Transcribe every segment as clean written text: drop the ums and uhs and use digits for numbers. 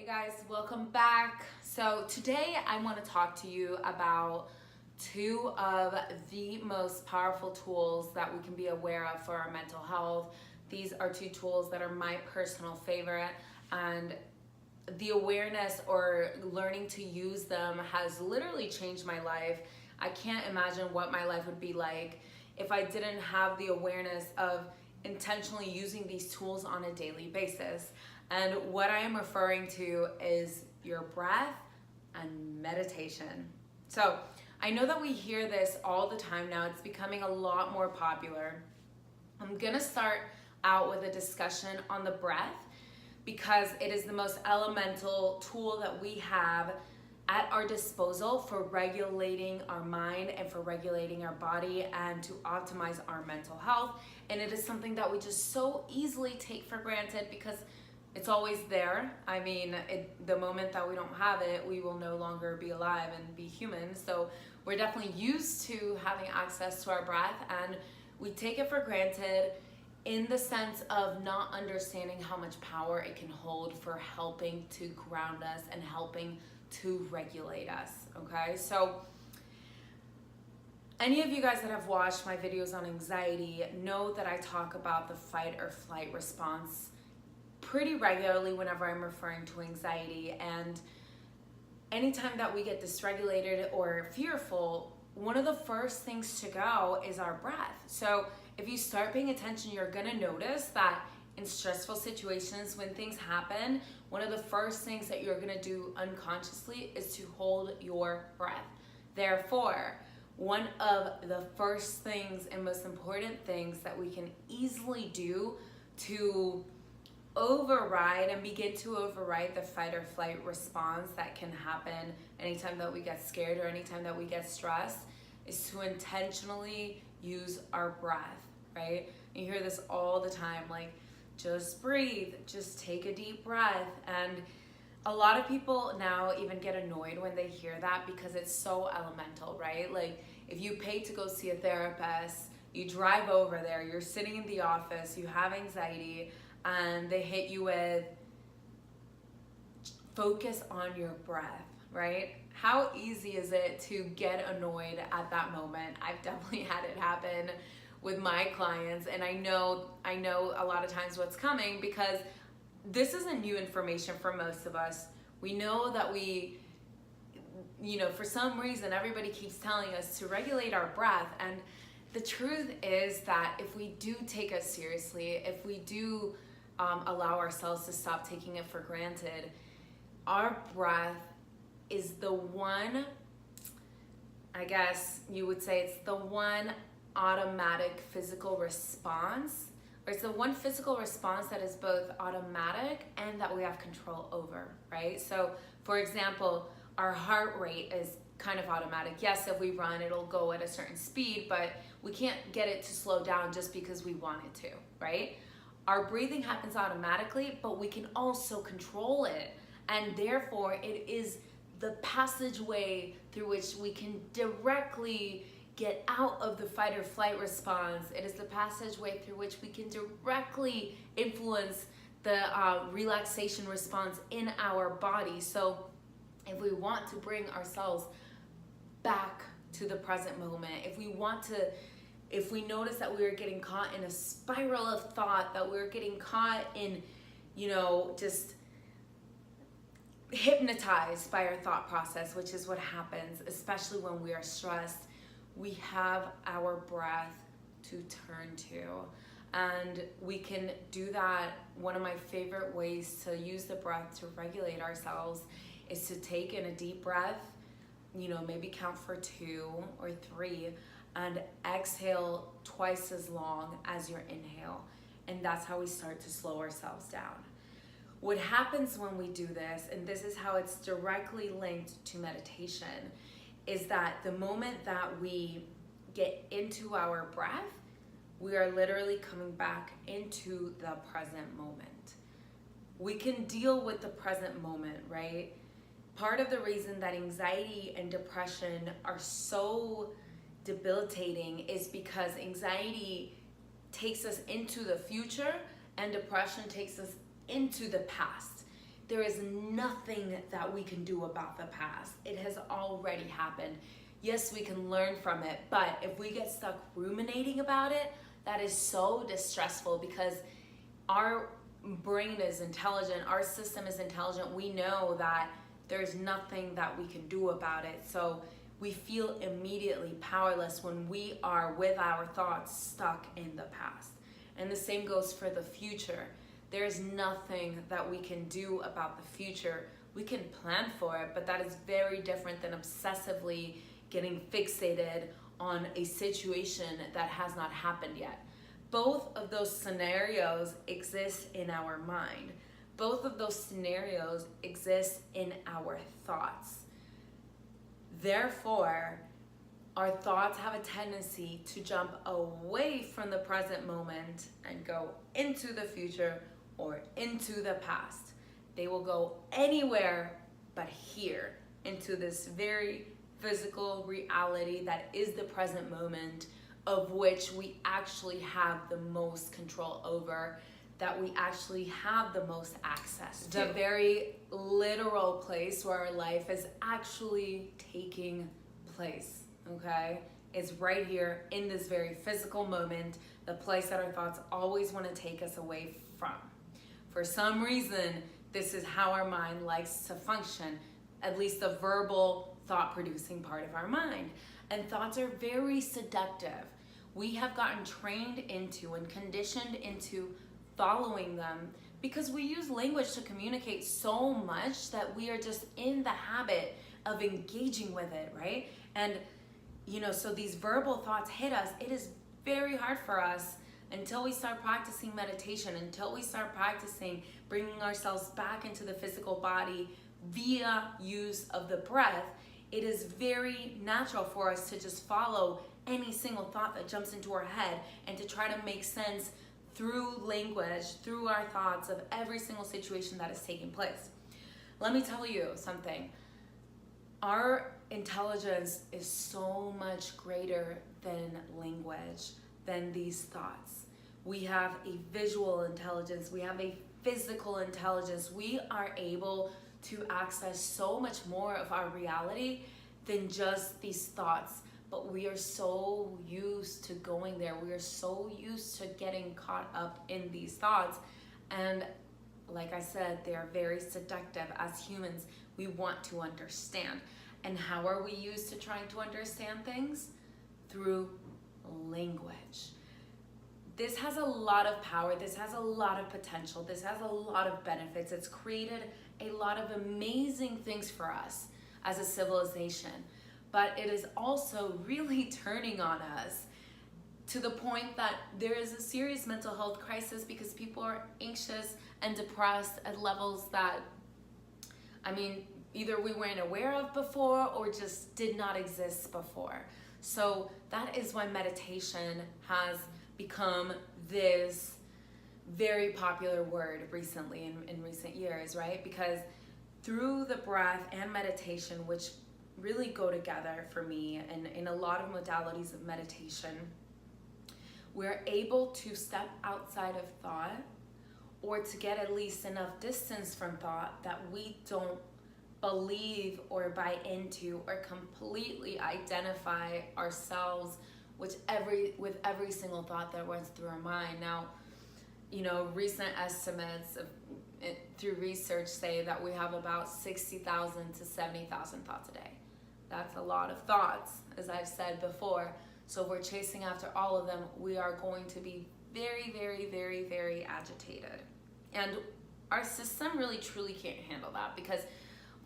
Hey guys, welcome back. So today I want to talk to you about two of the most powerful tools that we can be aware of for our mental health. These are two tools that are my personal favorite, and the awareness or learning to use them has literally changed my life. I can't imagine what my life would be like if I didn't have the awareness of intentionally using these tools on a daily basis. And what I am referring to is your breath and meditation. So I know that we hear this all the time now. It's becoming a lot more popular. I'm gonna start out with a discussion on the breath because it is the most elemental tool that we have at our disposal for regulating our mind and for regulating our body and to optimize our mental health. And it is something that we just so easily take for granted because it's always there. I mean, the moment that we don't have it, we will no longer be alive and be human. So we're definitely used to having access to our breath, and we take it for granted in the sense of not understanding how much power it can hold for helping to ground us and helping to regulate us, okay? So any of you guys that have watched my videos on anxiety know that I talk about the fight or flight response pretty regularly whenever I'm referring to anxiety. And anytime that we get dysregulated or fearful, one of the first things to go is our breath. So if you start paying attention, you're gonna notice that in stressful situations, when things happen, one of the first things that you're gonna do unconsciously is to hold your breath. Therefore, one of the first things and most important things that we can easily do to override and begin to override the fight or flight response that can happen anytime that we get scared or anytime that we get stressed is to intentionally use our breath, right? You hear this all the time, like, just breathe, just take a deep breath. And a lot of people now even get annoyed when they hear that because it's so elemental, right? Like, if you pay to go see a therapist, you drive over there, you're sitting in the office, you have anxiety, and they hit you with focus on your breath, right? How easy is it to get annoyed at that moment? I've definitely had it happen with my clients, and I know a lot of times what's coming because this isn't new information for most of us. We know that for some reason, everybody keeps telling us to regulate our breath, and the truth is that if we do take it seriously, if we do allow ourselves to stop taking it for granted, our breath is the one, I guess you would say it's the one automatic physical response, or it's the one physical response that is both automatic and that we have control over, right? So for example, our heart rate is kind of automatic. Yes, if we run, it'll go at a certain speed, but we can't get it to slow down just because we want it to, right? Our breathing happens automatically, but we can also control it. And therefore, it is the passageway through which we can directly get out of the fight or flight response. It is the passageway through which we can directly influence the relaxation response in our body. So if we want to bring ourselves back to the present moment, if we notice that we are getting caught in a spiral of thought, that we're getting caught in, just hypnotized by our thought process, which is what happens, especially when we are stressed, we have our breath to turn to. And we can do that. One of my favorite ways to use the breath to regulate ourselves is to take in a deep breath, maybe count for 2 or 3, and exhale twice as long as your inhale. And that's how we start to slow ourselves down. What happens when we do this, and this is how it's directly linked to meditation, is that the moment that we get into our breath, we are literally coming back into the present moment. We can deal with the present moment, right? Part of the reason that anxiety and depression are so debilitating is because anxiety takes us into the future and depression takes us into the past. there is nothing that we can do about the past. It has already happened. Yes, we can learn from it, but if we get stuck ruminating about it, that is so distressful, because our brain is intelligent, our system is intelligent. We know that there's nothing that we can do about it. So we feel immediately powerless when we are with our thoughts stuck in the past. And the same goes for the future. There's nothing that we can do about the future. We can plan for it, but that is very different than obsessively getting fixated on a situation that has not happened yet. Both of those scenarios exist in our mind. Both of those scenarios exist in our thoughts. Therefore, our thoughts have a tendency to jump away from the present moment and go into the future or into the past. They will go anywhere but here, into this very physical reality that is the present moment, of which we actually have the most control over, that we actually have the most access to. The very literal place where our life is actually taking place, okay? Is right here in this very physical moment, the place that our thoughts always want to take us away from. For some reason, this is how our mind likes to function, at least the verbal thought-producing part of our mind. And thoughts are very seductive. We have gotten trained into and conditioned into following them because we use language to communicate so much that we are just in the habit of engaging with it, right? And so these verbal thoughts hit us. It is very hard for us until we start practicing meditation, until we start practicing bringing ourselves back into the physical body via use of the breath. It is very natural for us to just follow any single thought that jumps into our head and to try to make sense through language, through our thoughts, of every single situation that is taking place. Let me tell you something. Our intelligence is so much greater than language, than these thoughts. We have a visual intelligence. We have a physical intelligence. We are able to access so much more of our reality than just these thoughts. But we are so used to going there. We are so used to getting caught up in these thoughts. And like I said, they are very seductive. As humans, we want to understand. And how are we used to trying to understand things? Through language. This has a lot of power. This has a lot of potential. This has a lot of benefits. It's created a lot of amazing things for us as a civilization. But it is also really turning on us to the point that there is a serious mental health crisis because people are anxious and depressed at levels that, either we weren't aware of before or just did not exist before. So that is why meditation has become this very popular word recently in recent years, right? Because through the breath and meditation, which really go together for me and in a lot of modalities of meditation, we're able to step outside of thought, or to get at least enough distance from thought that we don't believe or buy into or completely identify ourselves with every single thought that runs through our mind. Now, recent estimates through research say that we have about 60,000 to 70,000 thoughts a day. That's a lot of thoughts, as I've said before. So if we're chasing after all of them, we are going to be very, very, very, very agitated. And our system really, truly can't handle that, because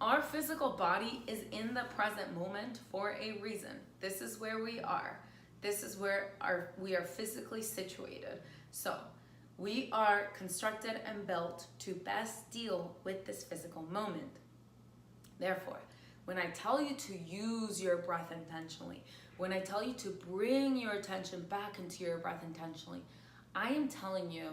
our physical body is in the present moment for a reason. This is where we are. This is where we are physically situated. So we are constructed and built to best deal with this physical moment. Therefore, when I tell you to use your breath intentionally, when I tell you to bring your attention back into your breath intentionally, I am telling you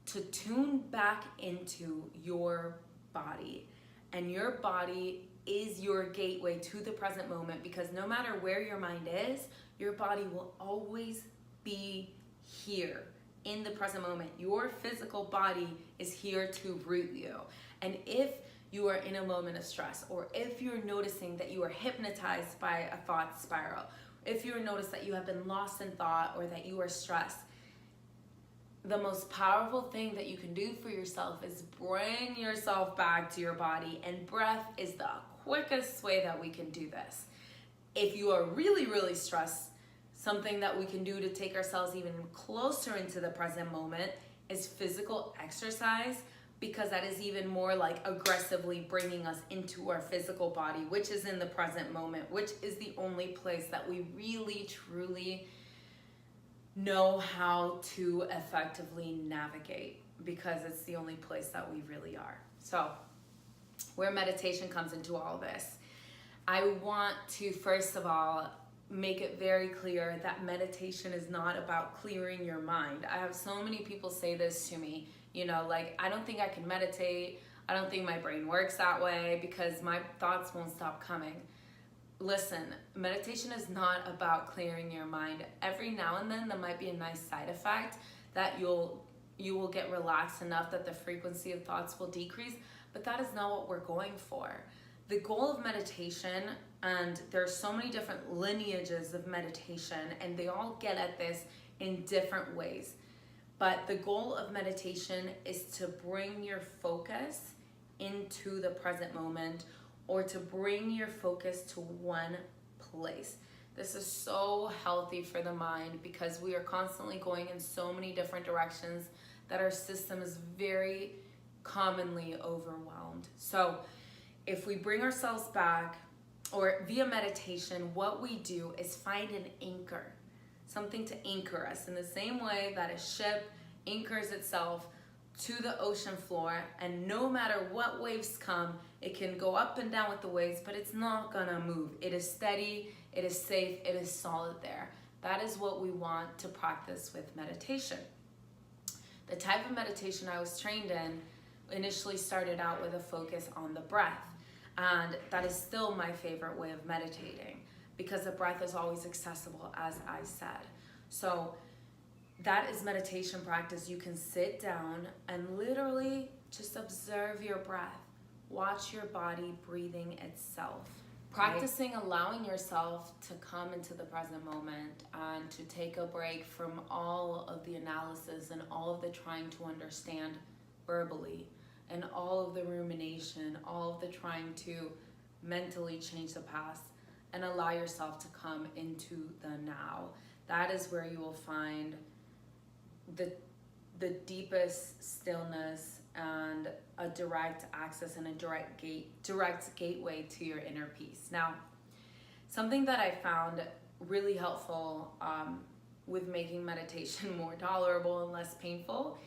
to tune back into your body. And your body is your gateway to the present moment, because no matter where your mind is, your body will always be here in the present moment. Your physical body is here to root you. And if you are in a moment of stress, or if you're noticing that you are hypnotized by a thought spiral, if you notice that you have been lost in thought or that you are stressed, the most powerful thing that you can do for yourself is bring yourself back to your body, and breath is the quickest way that we can do this. If you are really, really stressed, something that we can do to take ourselves even closer into the present moment is physical exercise, because that is even more like aggressively bringing us into our physical body, which is in the present moment, which is the only place that we really, truly know how to effectively navigate, because it's the only place that we really are. So where meditation comes into all this, I want to first of all make it very clear that meditation is not about clearing your mind. I have so many people say this to me, like, I don't think I can meditate. I don't think my brain works that way because my thoughts won't stop coming. Listen, meditation is not about clearing your mind. Every now and then there might be a nice side effect that you will get relaxed enough that the frequency of thoughts will decrease, but that is not what we're going for. The goal of meditation, and there's so many different lineages of meditation, and they all get at this in different ways. But the goal of meditation is to bring your focus into the present moment, or to bring your focus to one place. This is so healthy for the mind, because we are constantly going in so many different directions that our system is very commonly overwhelmed. So if we bring ourselves back, or via meditation, what we do is find an anchor, something to anchor us in the same way that a ship anchors itself to the ocean floor, and no matter what waves come, it can go up and down with the waves, but it's not gonna move. It is steady, it is safe, it is solid there. That is what we want to practice with meditation. The type of meditation I was trained in initially started out with a focus on the breath, and that is still my favorite way of meditating, because the breath is always accessible, as I said. So that is meditation practice. You can sit down and literally just observe your breath. Watch your body breathing itself. Practicing allowing yourself to come into the present moment and to take a break from all of the analysis and all of the trying to understand verbally, and all of the rumination, all of the trying to mentally change the past, and allow yourself to come into the now. That is where you will find the deepest stillness and a direct access and a direct gateway to your inner peace. Now, something that I found really helpful with making meditation more tolerable and less painful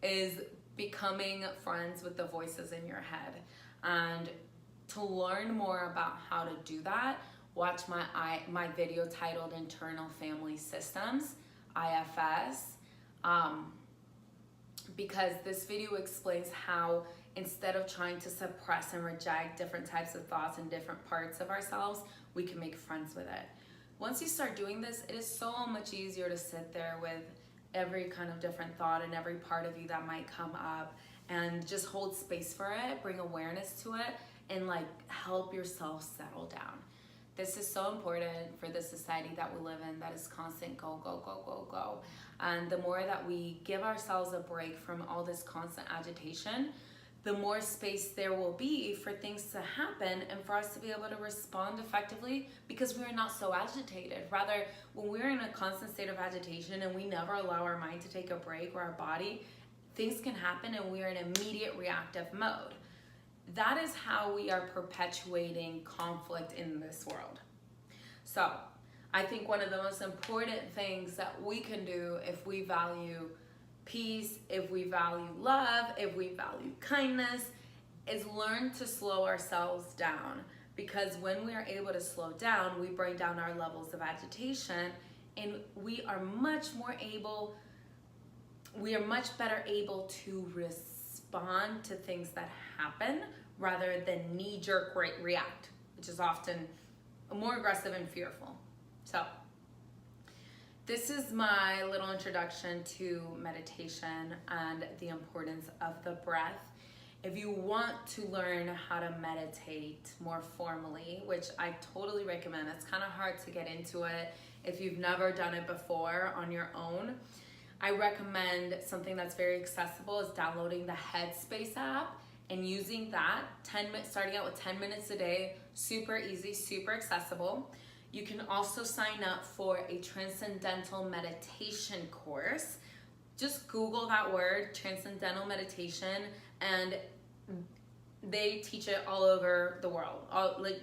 is becoming friends with the voices in your head. And to learn more about how to do that, watch my video titled Internal Family Systems, IFS, because this video explains how, instead of trying to suppress and reject different types of thoughts and different parts of ourselves, we can make friends with it. Once you start doing this, it is so much easier to sit there with every kind of different thought and every part of you that might come up, and just hold space for it, bring awareness to it, and like help yourself settle down. This is so important for the society that we live in, that is constant go, go, go, go, go. And the more that we give ourselves a break from all this constant agitation, the more space there will be for things to happen and for us to be able to respond effectively, because we are not so agitated. Rather, when we're in a constant state of agitation and we never allow our mind to take a break, or our body, things can happen and we are in immediate reactive mode. That is how we are perpetuating conflict in this world. So I think one of the most important things that we can do, if we value peace, if we value love, if we value kindness, is learn to slow ourselves down. Because when we are able to slow down, we bring down our levels of agitation, and we are much better able to respond to things that happen, rather than knee-jerk react, which is often more aggressive and fearful. So this is my little introduction to meditation and the importance of the breath. If you want to learn how to meditate more formally, which I totally recommend, it's kind of hard to get into it if you've never done it before on your own. I recommend something that's very accessible is downloading the Headspace app and using that, starting out with 10 minutes a day, super easy, super accessible. You can also sign up for a transcendental meditation course. Just Google that word, transcendental meditation, and they teach it all over the world.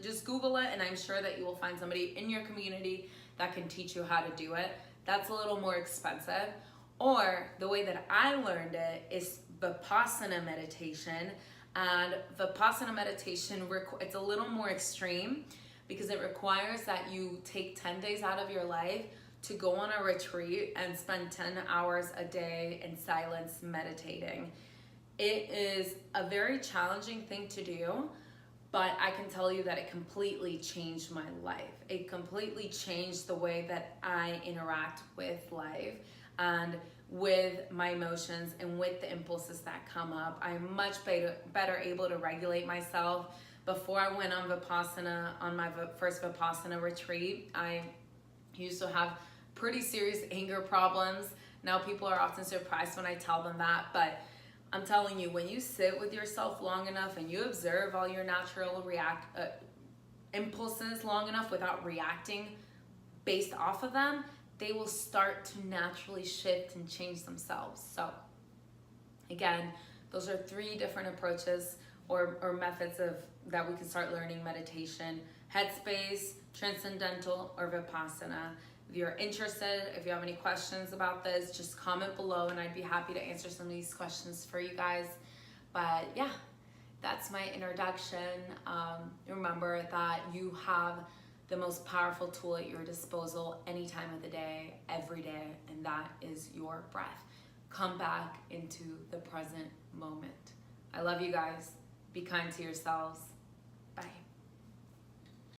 Just Google it, and I'm sure that you will find somebody in your community that can teach you how to do it. That's a little more expensive. Or the way that I learned it is Vipassana meditation. And Vipassana meditation, it's a little more extreme because it requires that you take 10 days out of your life to go on a retreat and spend 10 hours a day in silence meditating. It is a very challenging thing to do, but I can tell you that it completely changed my life. It completely changed the way that I interact with life and with my emotions and with the impulses that come up. I'm much better able to regulate myself. Before I went on Vipassana, on my first Vipassana retreat, I used to have pretty serious anger problems. Now people are often surprised when I tell them that, but I'm telling you, when you sit with yourself long enough and you observe all your natural impulses long enough without reacting based off of them, they will start to naturally shift and change themselves. So again, those are 3 different approaches or methods that we can start learning meditation: Headspace, Transcendental, or Vipassana. If you're interested, if you have any questions about this, just comment below and I'd be happy to answer some of these questions for you guys. But yeah, that's my introduction. Remember that you have the most powerful tool at your disposal any time of the day, every day, and that is your breath. Come back into the present moment. I love you guys. Be kind to yourselves.